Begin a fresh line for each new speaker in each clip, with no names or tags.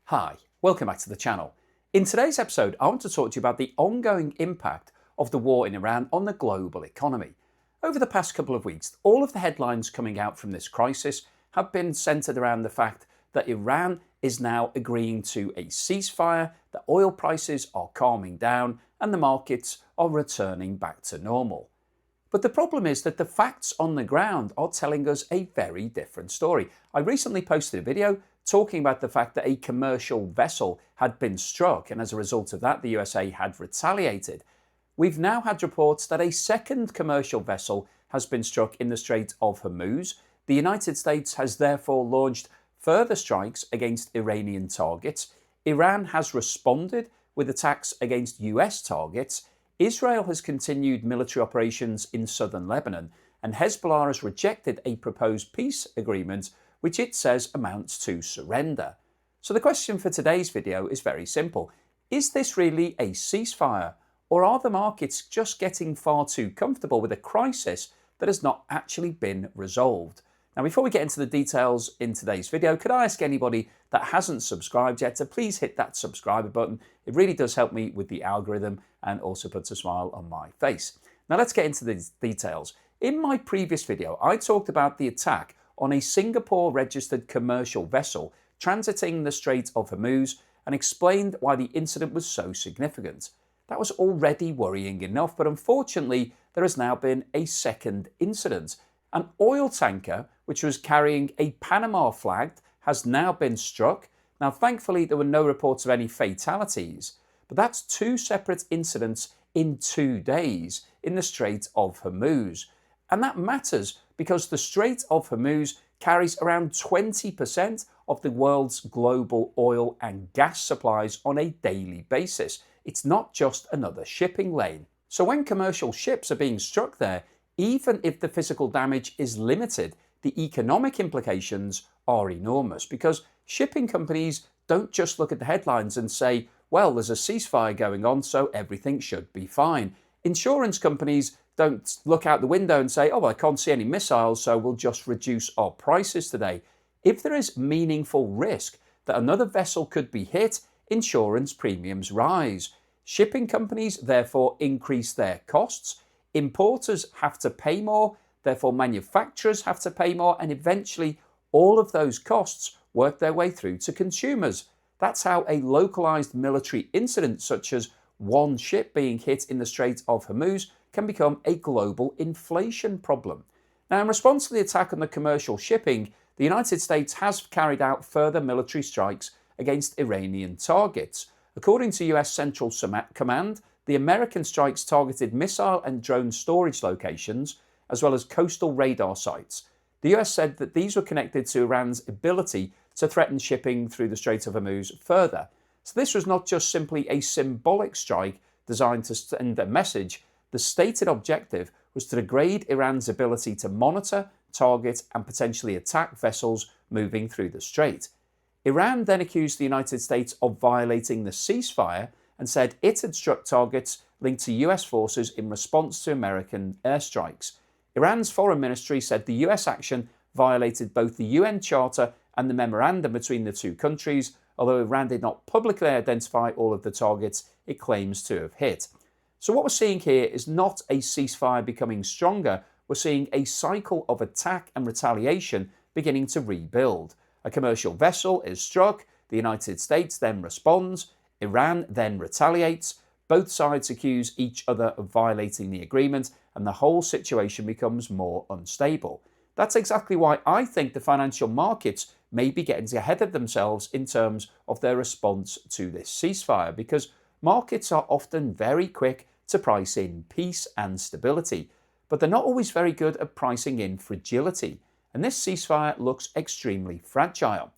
Hi, welcome back to the channel. In today's episode, I want to talk to you about the ongoing impact of the war in Iran on the global economy. Over the past couple of weeks, all of the headlines coming out from this crisis have been centered around the fact that Iran is now agreeing to a ceasefire, that oil prices are calming down, and the markets are returning back to normal. But the problem is that the facts on the ground are telling us a very different story. I recently posted a video talking about the fact that a commercial vessel had been struck, and as a result of that, the USA had retaliated. We've now had reports that a second commercial vessel has been struck in the Strait of Hormuz. The United States has therefore launched further strikes against Iranian targets. Iran has responded with attacks against US targets. Israel has continued military operations in southern Lebanon, and Hezbollah has rejected a proposed peace agreement which it says amounts to surrender. So the question for today's video is very simple. Is this really a ceasefire, or are the markets just getting far too comfortable with a crisis that has not actually been resolved? Now, before we get into the details in today's video, could I ask anybody that hasn't subscribed yet to please hit that subscribe button? It really does help me with the algorithm and also puts a smile on my face. Now let's get into the details. In my previous video, I talked about the attack on a Singapore-registered commercial vessel transiting the Strait of Hormuz and explained why the incident was so significant. That was already worrying enough, but unfortunately there has now been a second incident. An oil tanker which was carrying a Panama flag has now been struck. Now thankfully there were no reports of any fatalities, but that's two separate incidents in 2 days in the Strait of Hormuz. And that matters because the Strait of Hormuz carries around 20% of the world's global oil and gas supplies on a daily basis. It's not just another shipping lane. So when commercial ships are being struck there, even if the physical damage is limited, the economic implications are enormous because shipping companies don't just look at the headlines and say, well, there's a ceasefire going on, so everything should be fine. Insurance companies don't look out the window and say, oh, well, I can't see any missiles, so we'll just reduce our prices today. If there is meaningful risk that another vessel could be hit, insurance premiums rise. Shipping companies therefore increase their costs. Importers have to pay more, therefore manufacturers have to pay more, and eventually all of those costs work their way through to consumers. That's how a localized military incident such as one ship being hit in the Strait of Hormuz can become a global inflation problem. Now, in response to the attack on the commercial shipping, the United States has carried out further military strikes against Iranian targets. According to US Central Command, the American strikes targeted missile and drone storage locations, as well as coastal radar sites. The US said that these were connected to Iran's ability to threaten shipping through the Strait of Hormuz further. So this was not just simply a symbolic strike designed to send a message. The stated objective was to degrade Iran's ability to monitor, target, and potentially attack vessels moving through the strait. Iran then accused the United States of violating the ceasefire and said it had struck targets linked to US forces in response to American airstrikes. Iran's foreign ministry said the US action violated both the UN Charter and the memorandum between the two countries, although Iran did not publicly identify all of the targets it claims to have hit. So what we're seeing here is not a ceasefire becoming stronger, we're seeing a cycle of attack and retaliation beginning to rebuild. A commercial vessel is struck, the United States then responds, Iran then retaliates, both sides accuse each other of violating the agreement, and the whole situation becomes more unstable. That's exactly why I think the financial markets may be getting ahead of themselves in terms of their response to this ceasefire, because markets are often very quick to price in peace and stability, but they're not always very good at pricing in fragility, and this ceasefire looks extremely fragile.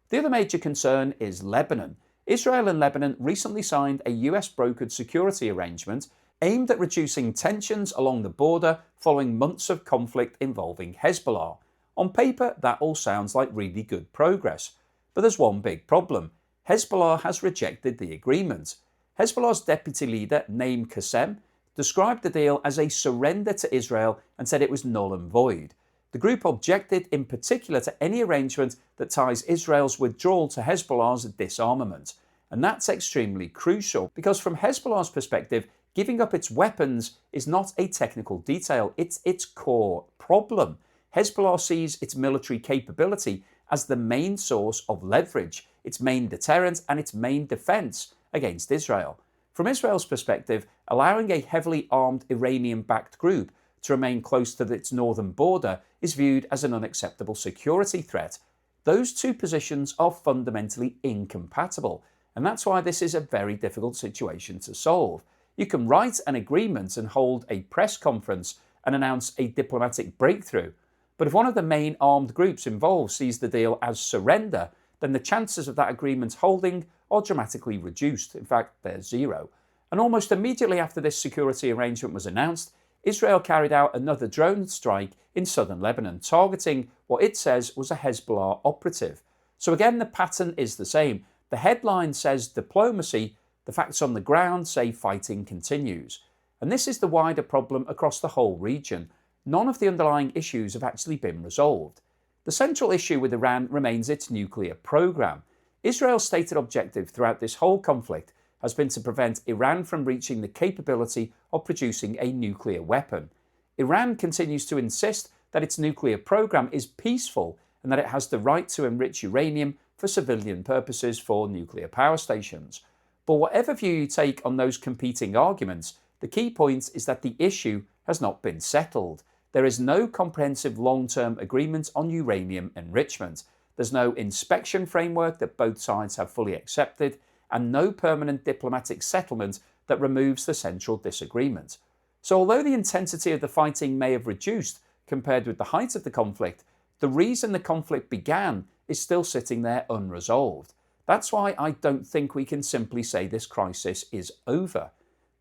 The other major concern is Lebanon. Israel and Lebanon recently signed a US brokered security arrangement aimed at reducing tensions along the border following months of conflict involving Hezbollah. On paper, that all sounds like really good progress, but there's one big problem. Hezbollah has rejected the agreement. Hezbollah's deputy leader, Naim Qassem, described the deal as a surrender to Israel and said it was null and void. The group objected in particular to any arrangement that ties Israel's withdrawal to Hezbollah's disarmament. And that's extremely crucial because from Hezbollah's perspective, giving up its weapons is not a technical detail, it's its core problem. Hezbollah sees its military capability as the main source of leverage, its main deterrent and its main defense against Israel. From Israel's perspective, allowing a heavily armed Iranian-backed group to remain close to its northern border is viewed as an unacceptable security threat. Those two positions are fundamentally incompatible, and that's why this is a very difficult situation to solve. You can write an agreement and hold a press conference and announce a diplomatic breakthrough, but if one of the main armed groups involved sees the deal as surrender, then the chances of that agreement holding are dramatically reduced. In fact, they're zero. And almost immediately after this security arrangement was announced, Israel carried out another drone strike in southern Lebanon, targeting what it says was a Hezbollah operative. So again, the pattern is the same. The headline says diplomacy, the facts on the ground say fighting continues. And this is the wider problem across the whole region. None of the underlying issues have actually been resolved. The central issue with Iran remains its nuclear program. Israel's stated objective throughout this whole conflict has been to prevent Iran from reaching the capability of producing a nuclear weapon. Iran continues to insist that its nuclear program is peaceful and that it has the right to enrich uranium for civilian purposes for nuclear power stations. But whatever view you take on those competing arguments, the key point is that the issue has not been settled. There is no comprehensive long-term agreement on uranium enrichment. There's no inspection framework that both sides have fully accepted, and no permanent diplomatic settlement that removes the central disagreement. So although the intensity of the fighting may have reduced compared with the height of the conflict, the reason the conflict began is still sitting there unresolved. That's why I don't think we can simply say this crisis is over.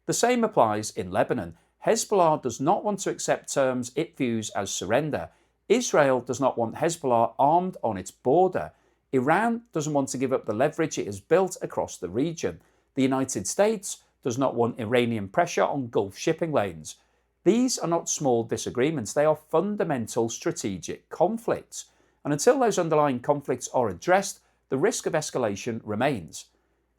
The same applies in Lebanon. Hezbollah does not want to accept terms it views as surrender. Israel does not want Hezbollah armed on its border. Iran doesn't want to give up the leverage it has built across the region. The United States does not want Iranian pressure on Gulf shipping lanes. These are not small disagreements, they are fundamental strategic conflicts. And until those underlying conflicts are addressed, the risk of escalation remains.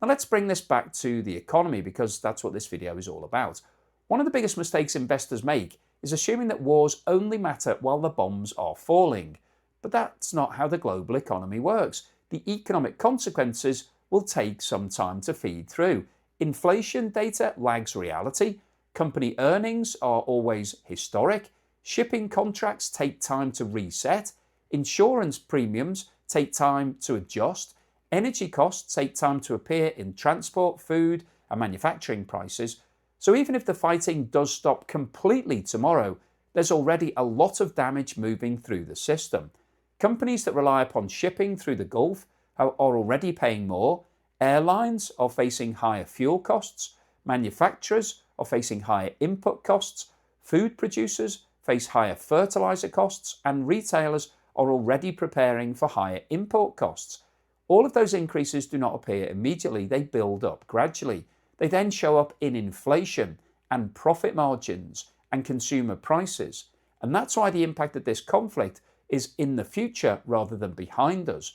Now let's bring this back to the economy because that's what this video is all about. One of the biggest mistakes investors make is assuming that wars only matter while the bombs are falling. But that's not how the global economy works. The economic consequences will take some time to feed through. Inflation data lags reality. Company earnings are always historic. Shipping contracts take time to reset. Insurance premiums take time to adjust. Energy costs take time to appear in transport, food, and manufacturing prices. So even if the fighting does stop completely tomorrow, there's already a lot of damage moving through the system. Companies that rely upon shipping through the Gulf are already paying more. Airlines are facing higher fuel costs. Manufacturers are facing higher input costs. Food producers face higher fertilizer costs, and retailers are already preparing for higher import costs. All of those increases do not appear immediately, they build up gradually. They then show up in inflation and profit margins and consumer prices. And that's why the impact of this conflict is in the future rather than behind us.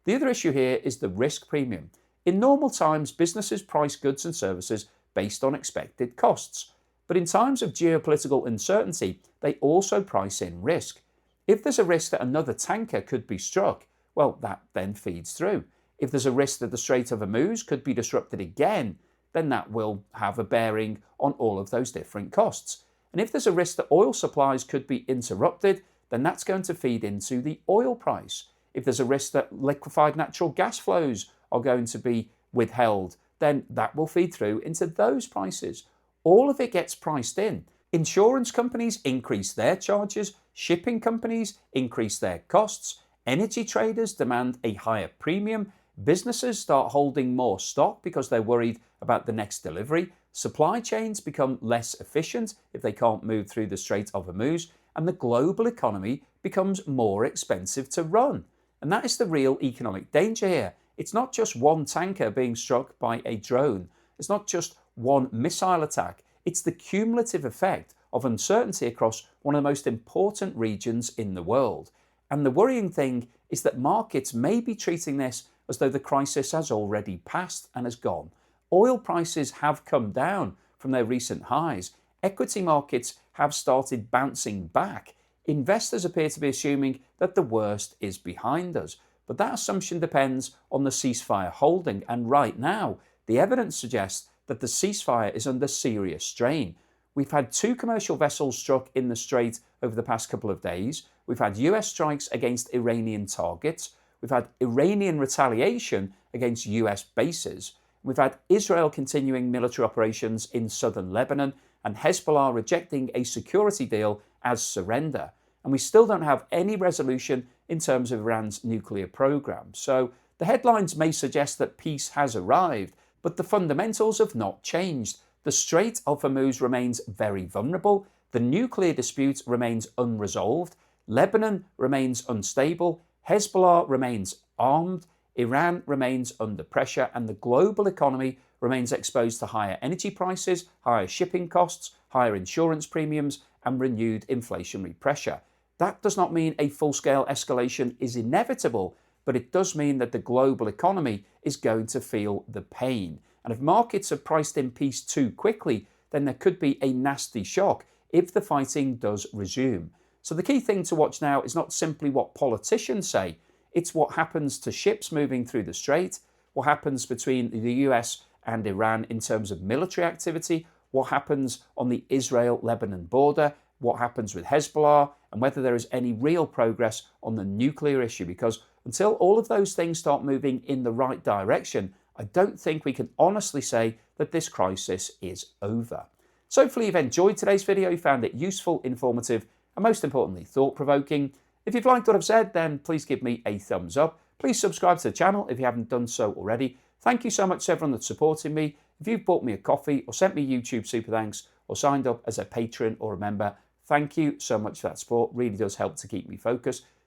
The other issue here is the risk premium. In normal times, businesses price goods and services based on expected costs. But in times of geopolitical uncertainty, they also price in risk. If there's a risk that another tanker could be struck, well, that then feeds through. If there's a risk that the Strait of Hormuz could be disrupted again, then that will have a bearing on all of those different costs. And if there's a risk that oil supplies could be interrupted, then that's going to feed into the oil price. If there's a risk that liquefied natural gas flows are going to be withheld, then that will feed through into those prices. All of it gets priced in. Insurance companies increase their charges, shipping companies increase their costs, energy traders demand a higher premium, businesses start holding more stock because they're worried about the next delivery, supply chains become less efficient if they can't move through the Strait of Hormuz, and the global economy becomes more expensive to run. And that is the real economic danger here. It's not just one tanker being struck by a drone. It's not just one missile attack. It's the cumulative effect of uncertainty across one of the most important regions in the world. And the worrying thing is that markets may be treating this as though the crisis has already passed and has gone. Oil prices have come down from their recent highs. Equity markets have started bouncing back. Investors appear to be assuming that the worst is behind us. But that assumption depends on the ceasefire holding. And right now, the evidence suggests that the ceasefire is under serious strain. We've had 2 commercial vessels struck in the Strait over the past couple of days. We've had US strikes against Iranian targets. We've had Iranian retaliation against US bases. We've had Israel continuing military operations in southern Lebanon and Hezbollah rejecting a security deal as surrender. And we still don't have any resolution in terms of Iran's nuclear program. So the headlines may suggest that peace has arrived, but the fundamentals have not changed. The Strait of Hormuz remains very vulnerable. The nuclear dispute remains unresolved. Lebanon remains unstable. Hezbollah remains armed. Iran remains under pressure, and the global economy remains exposed to higher energy prices, higher shipping costs, higher insurance premiums, and renewed inflationary pressure. That does not mean a full-scale escalation is inevitable, but it does mean that the global economy is going to feel the pain. And if markets have priced in peace too quickly, then there could be a nasty shock if the fighting does resume. So the key thing to watch now is not simply what politicians say, it's what happens to ships moving through the Strait, what happens between the US and Iran in terms of military activity, what happens on the Israel-Lebanon border, what happens with Hezbollah, and whether there is any real progress on the nuclear issue. Because until all of those things start moving in the right direction, I don't think we can honestly say that this crisis is over. So hopefully you've enjoyed today's video, you found it useful, informative, and most importantly, thought-provoking. If you've liked what I've said, then please give me a thumbs up. Please subscribe to the channel if you haven't done so already. Thank you so much to everyone that's supporting me. If you've bought me a coffee or sent me YouTube super thanks or signed up as a patron or a member, thank you so much for that support. Really does help to keep me focused.